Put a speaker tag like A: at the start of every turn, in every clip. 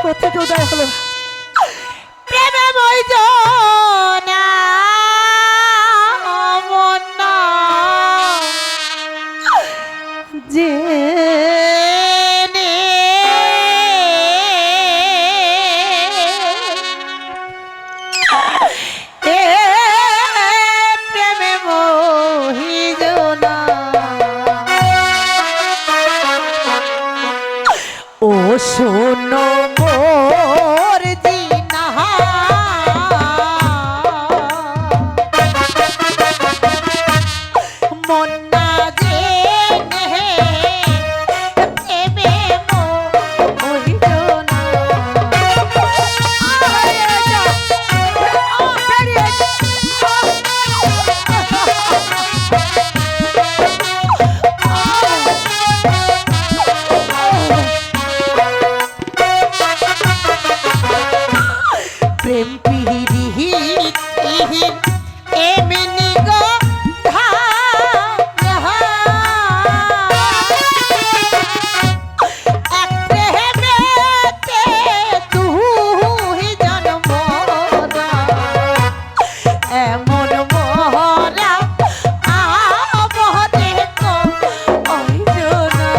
A: কোথেকে উদয় হলো?
B: প্রেমে বইজনা মন্না যে প্রেমে বইজনা ও শোনো মোর জিনা মন না জেনে প্রেমে বইজনা প্রেম পিহিহি এমনি গো এক প্রেমেতে তুই জন্ম এমন মহরা আবহতে তো ওই জনা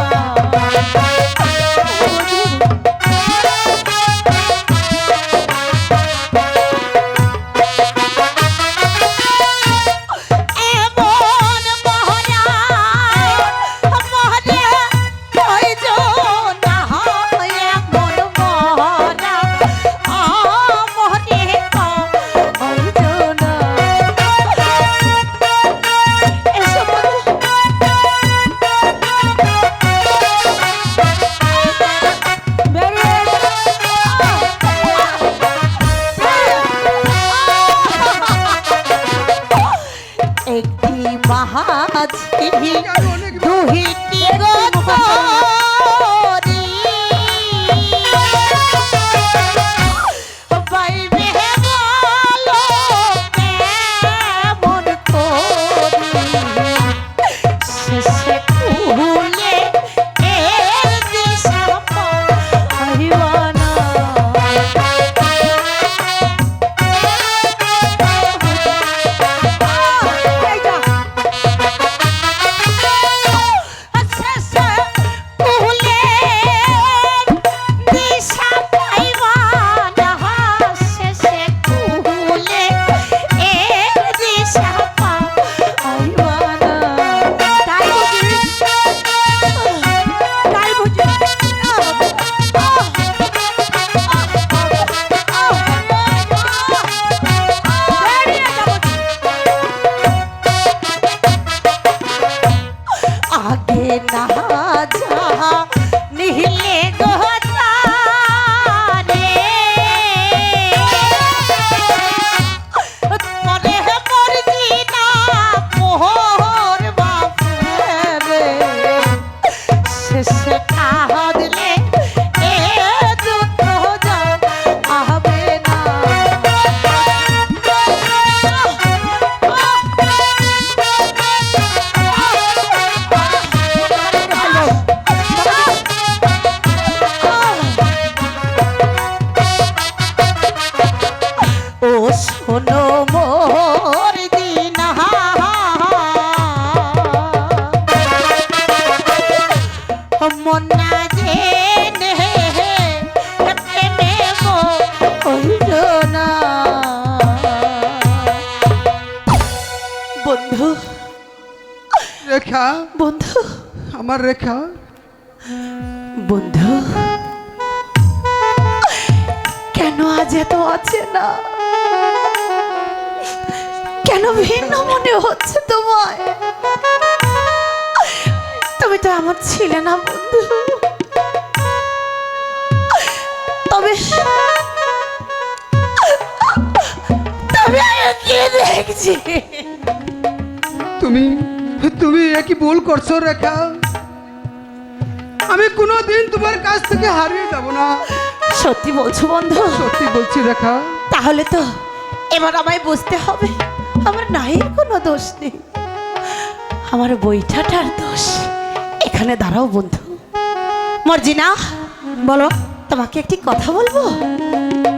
B: একটি মাঝি দুহিটি গরি বাইবে বলো কেমন করি শেষে কুলে এর দিশা পাইবা না আগে না যা নিলে গোতারে পরে মরজি না মোহর বাপরে শেষে কাঁদলে এ দুঃখ যা আবে না ও শোনো মোর দিনা মন না জেনে প্রেমে বইজনা বন্ধু
A: রেখা,
B: বন্ধু
A: আমার রেখা,
B: বন্ধু কেন আজ এত আছে না কেন ভিন্ন মনে হচ্ছে তোমায় তুমি তো আমার ছিলে না বন্ধু তবে তবে আমি কি দেখছি
A: তুমি তুমি একই ভুল করছো রেখা। আমি কোনোদিন তোমার কাছ থেকে হারিয়ে যাব না।
B: সত্যি বলছো বন্ধু?
A: সত্যি বলছি রেখা।
B: তাহলে তো এবার আমায় বুঝতে হবে আমার নাহির কোনো দোষ নেই, আমার বইটাটার দোষ। এখানে দাঁড়াও বন্ধু। মর্জিনা বলো। তোমাকে একটি কথা বলবো?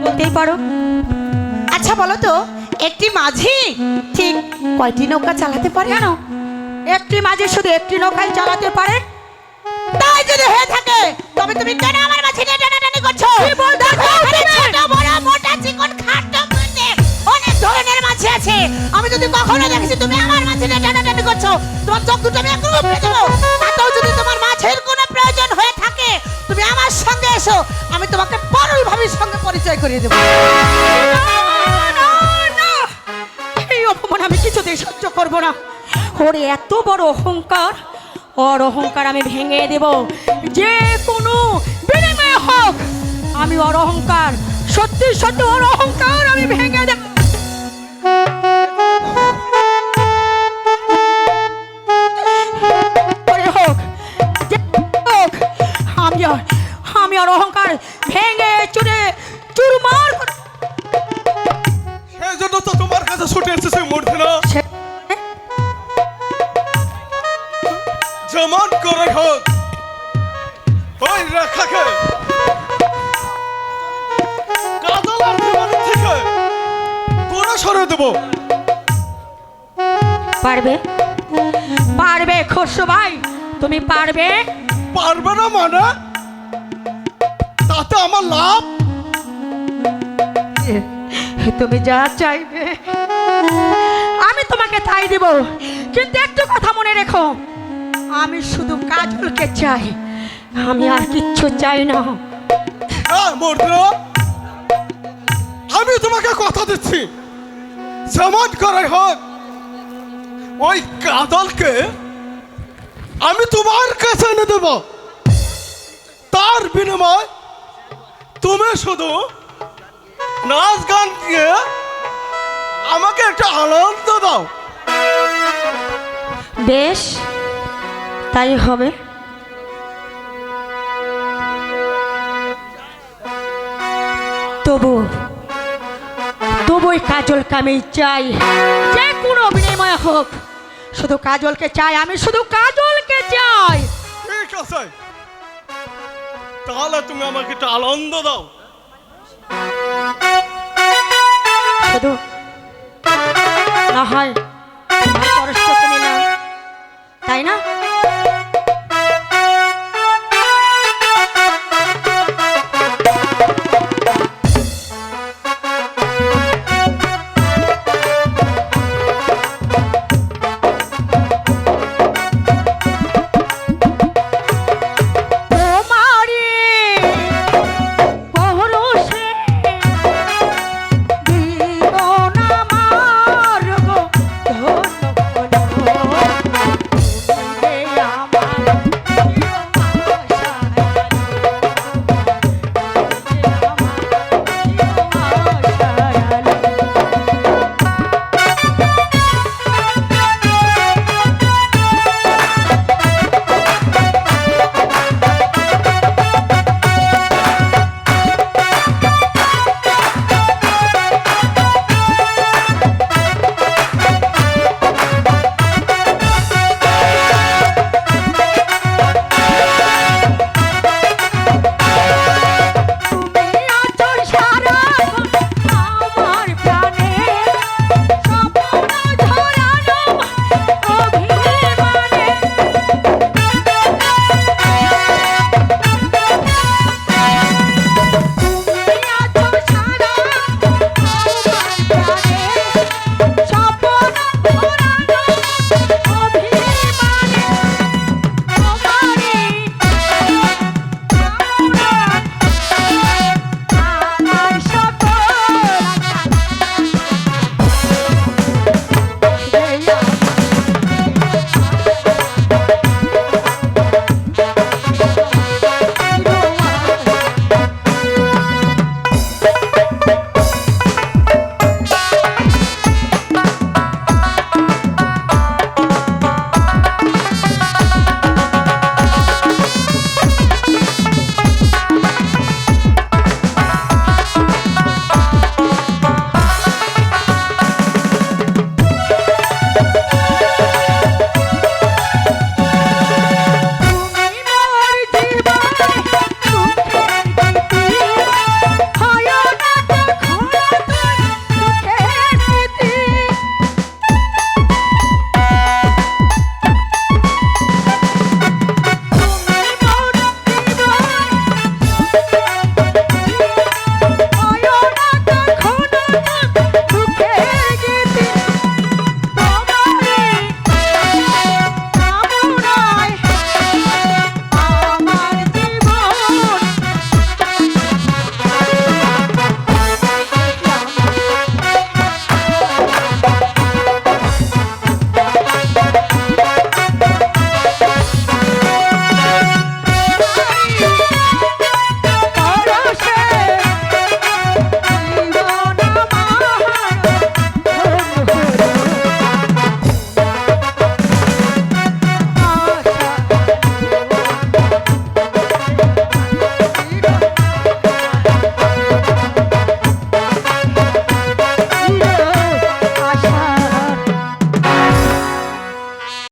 C: বলতেই পারো।
B: আচ্ছা বলো তো, একটি মাঝি ঠিক কয়টি নৌকা চালাতে পারে?
C: কেন একটি মাঝি শুধু একটি নৌকাই চালাতে পারে?
B: তাই যদি হয়ে থাকে তবে তুমি কেন আমার মাঝি নিয়ে টানাটানি করছো? দেখো, এখানে ছোট বড় মোটা চিকন খাটো পেটে অনেক ধরনের মাঝি আছে। আমি যদি কখনো দেখেছি তুমি আমার মাঝি নিয়ে টানাটানি করছো, তোমার চোখ দুটো আমি একদম উপড়ে দেবো। তাতেও যদি তোমার মাছের কোনো প্রয়োজন হয়ে থাকে তুমি আমার সঙ্গে এসো, আমি তোমাকে পরই ভাবির সঙ্গে পরিচয় করিয়ে দেবো।
C: এই অপমান আমি কিছুতেই সহ্য করব না। ওর এত বড় অহংকার, ওর অহংকার আমি ভেঙে দেব যে কোনো বিনিময়ে হোক। আমি ওর অহংকার, সত্যি সত্যি ওর অহংকার আমি ভেঙে দেব। করে হোক, যে হোক, আমি ওর অহংকার ভেঙে চুরে চুরমার করে
D: সেই জন্য তো তোমার কাছে ছুটে এসেছে মূর্ধনা। যেমন করে হোক ওই রেখাকে কাজলার জীবন থেকে দূরে সরিয়ে দেবো।
C: পারবে, পারবে খসরু ভাই, তুমি পারবে?
D: পারবে না মানে? তাতে আমার লাভ?
C: তুমি যা চাইবে আমি তোমাকে তাই দেব, কিন্তু একটু কথা মনে রেখো, আমি শুধু কাজলকে চাই, আমি আর কিচ্ছু চাই না।
D: হ্যাঁ মূর্ধনা, আমি তোমাকে কথা দিচ্ছি যেমন করে হোক ওই কাজলকে আমি তোমার কাছে এনে দেব। তার বিনিময় তুমি শুধু নাচ গান দিয়ে আমাকে একটা আনন্দ দাও।
C: বেশ, তাই হবে। তবু তবু ওই কাজলকে আমি চাই, যে কোনো বিনিময় হোক, শুধু কাজলকে চাই, আমি শুধু কাজলকে চাই।
D: ঠিক আছে, তাহলে তুমি আমাকে একটা আনন্দ দাও।
C: শুধু না হয় তোমার পরশকে নিলাম, তাই না?